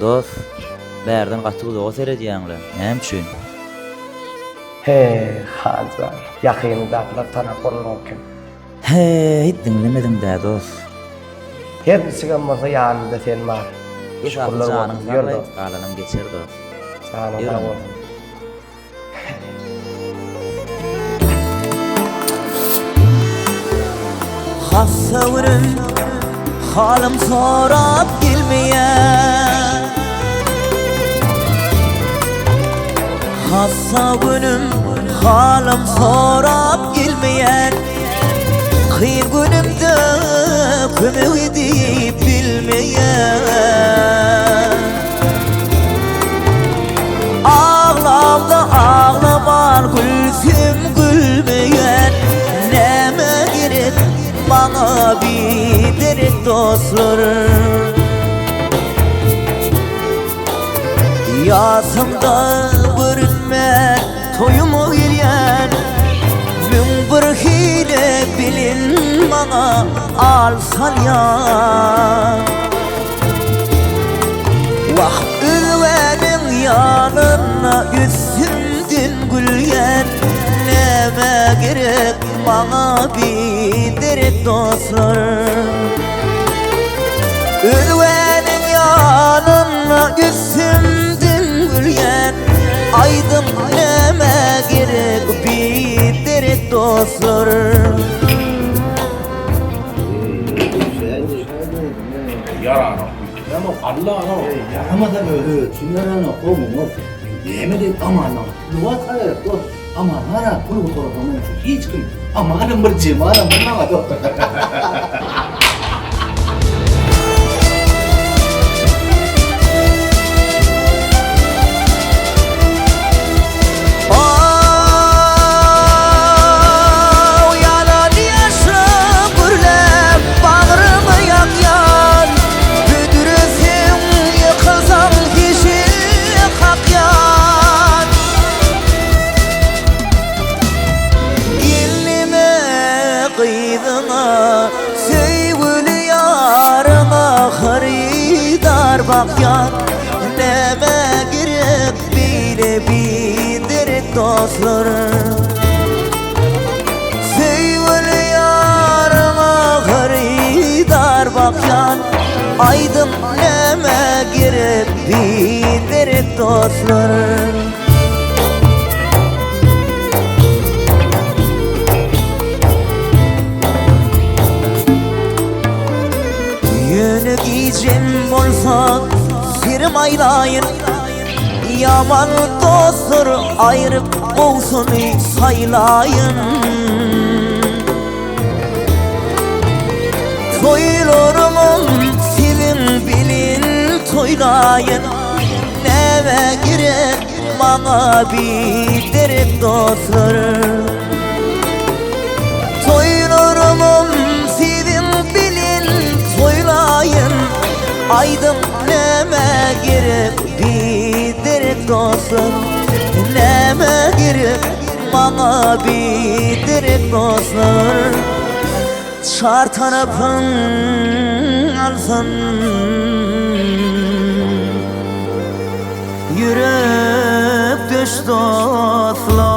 Dost, bärden gaty uzaga serediýäňler. Näme üçin? He, hazar. Ýakyndakylar tanap bolmagy. He, hiç dinlemedim-dä dost. Her birisi bolsa ýanynda sen bar. Şukurlar Şukurlar bolsun. ýördi. Galanam geçer dost. Sana Yürü. da bolsun. Hassawrym halam sorap gelmeýär. Hassawrym halam sorap gelmeýär. Kıyım günümde kömek edip bilmeýär. Ağlamda ağlamar gülsüm gülmeýär. Näme gerek bana bir dostlar. Ýasymda görünme toyumy gelýär. Min bir hile bilin bana alsan ýar. Wagt ölwenin ýanyna üstünden gülýär. Näme gerek bana bir dostlar. Ölwenin ýanyna üstünden gülýär. Aydym näme gerek bir dostlar. Yarana. Ama Allah ana. Yaramadan öyle çınlarına kovumu. Yemin et aman lan. Luvat alarak dur. Aman hara bunu bu tarafa hiç kim. Amanın bir cimara bana var. Bakyan näme gerek bile bilir dostlar. Sevgili yarıma haridar bakyan. Aydın näme gerek bilir dostlar. Yönü giycem bolsa sirim aylayın. Yaman dostlar ayırıp olsun saylayın. Toylarımın silin bilin toylayın. Näme gerek bana bir dostlar. Toylarımın silin bilin toylayın. Aydın näme gerek bir dostlar. Näme gerek bana bir dostlar. Çar tarafın alsın. Yürek düş dostlar.